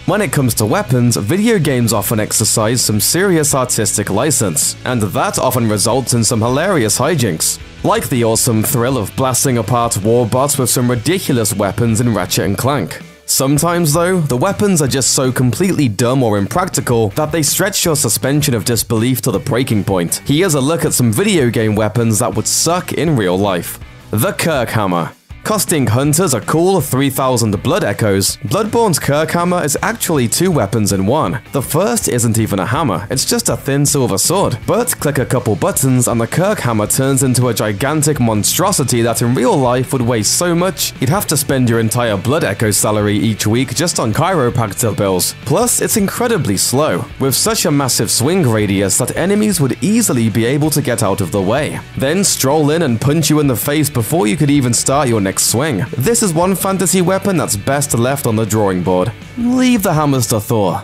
When it comes to weapons, video games often exercise some serious artistic license, and that often results in some hilarious hijinks. Like the awesome thrill of blasting apart warbots with some ridiculous weapons in Ratchet & Clank. Sometimes though, the weapons are just so completely dumb or impractical that they stretch your suspension of disbelief to the breaking point. Here's a look at some video game weapons that would suck in real life. The Kirkhammer. Costing hunters a cool 3,000 blood echoes, Bloodborne's Kirkhammer is actually two weapons in one. The first isn't even a hammer, it's just a thin silver sword. But click a couple buttons and the Kirkhammer turns into a gigantic monstrosity that in real life would weigh so much you'd have to spend your entire blood echo salary each week just on chiropractor bills. Plus, it's incredibly slow, with such a massive swing radius that enemies would easily be able to get out of the way. Then stroll in and punch you in the face before you could even start your next swing. This is one fantasy weapon that's best left on the drawing board. Leave the hammers to Thor.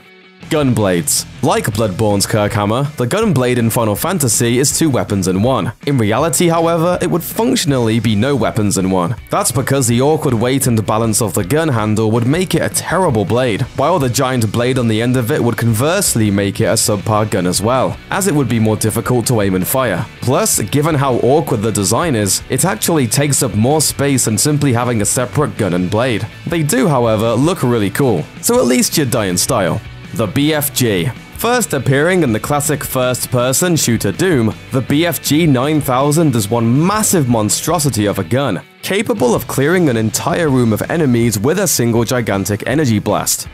Gunblades. Like Bloodborne's Kirkhammer, the Gunblade in Final Fantasy is two weapons in one. In reality, however, it would functionally be no weapons in one. That's because the awkward weight and balance of the gun handle would make it a terrible blade, while the giant blade on the end of it would conversely make it a subpar gun as well, as it would be more difficult to aim and fire. Plus, given how awkward the design is, it actually takes up more space than simply having a separate gun and blade. They do, however, look really cool, so at least you'd die in style. The BFG. First appearing in the classic first-person shooter Doom, the BFG 9000 is one massive monstrosity of a gun, capable of clearing an entire room of enemies with a single gigantic energy blast.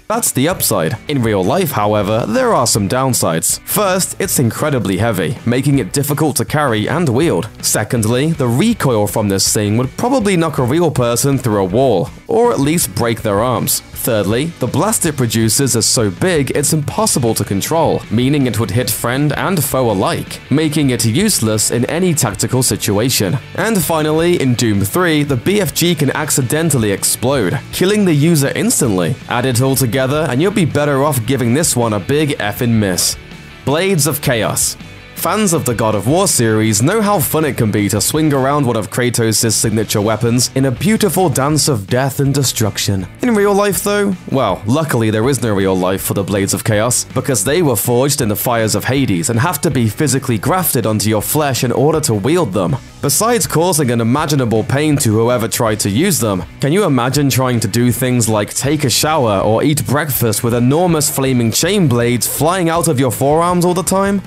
That's the upside. In real life, however, there are some downsides. First, it's incredibly heavy, making it difficult to carry and wield. Secondly, the recoil from this thing would probably knock a real person through a wall, or at least break their arms. Thirdly, the blast it produces is so big it's impossible to control, meaning it would hit friend and foe alike, making it useless in any tactical situation. And finally, in Doom 3, the BFG can accidentally explode, killing the user instantly. Add it all together and you'll be better off giving this one a big effing miss. Blades of Chaos. Fans of the God of War series know how fun it can be to swing around one of Kratos' signature weapons in a beautiful dance of death and destruction. In real life though, well, luckily there is no real life for the Blades of Chaos, because they were forged in the fires of Hades and have to be physically grafted onto your flesh in order to wield them. Besides causing unimaginable pain to whoever tried to use them, can you imagine trying to do things like take a shower or eat breakfast with enormous flaming chain blades flying out of your forearms all the time?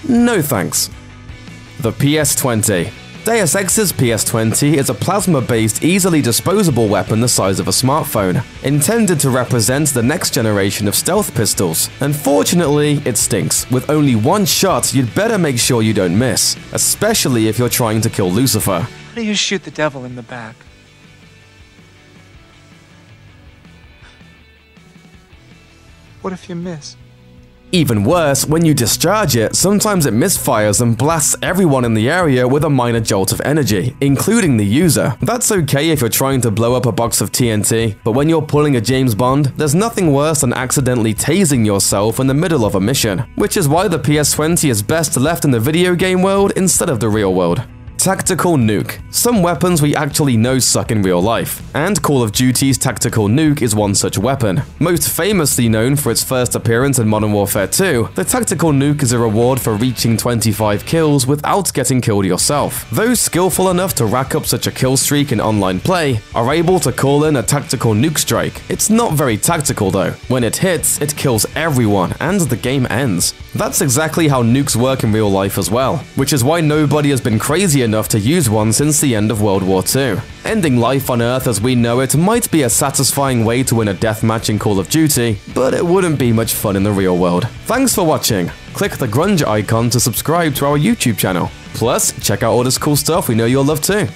No thanks. The PS20. Deus Ex's PS20 is a plasma-based, easily disposable weapon the size of a smartphone, intended to represent the next generation of stealth pistols. Unfortunately, it stinks. With only one shot, you'd better make sure you don't miss, especially if you're trying to kill Lucifer. How do you shoot the devil in the back? What if you miss? Even worse, when you discharge it, sometimes it misfires and blasts everyone in the area with a minor jolt of energy, including the user. That's okay if you're trying to blow up a box of TNT, but when you're pulling a James Bond, there's nothing worse than accidentally tasing yourself in the middle of a mission, which is why the PS20 is best left in the video game world instead of the real world. Tactical Nuke. Some weapons we actually know suck in real life, and Call of Duty's Tactical Nuke is one such weapon. Most famously known for its first appearance in Modern Warfare 2, the Tactical Nuke is a reward for reaching 25 kills without getting killed yourself. Those skillful enough to rack up such a kill streak in online play are able to call in a Tactical Nuke strike. It's not very tactical though. When it hits, it kills everyone, and the game ends. That's exactly how nukes work in real life as well, which is why nobody has been crazy enough to use one since the end of World War II. Ending life on Earth as we know it might be a satisfying way to win a deathmatch in Call of Duty, but it wouldn't be much fun in the real world. Thanks for watching. Click the grunge icon to subscribe to our YouTube channel. Plus, check out all this cool stuff we know you'll love too.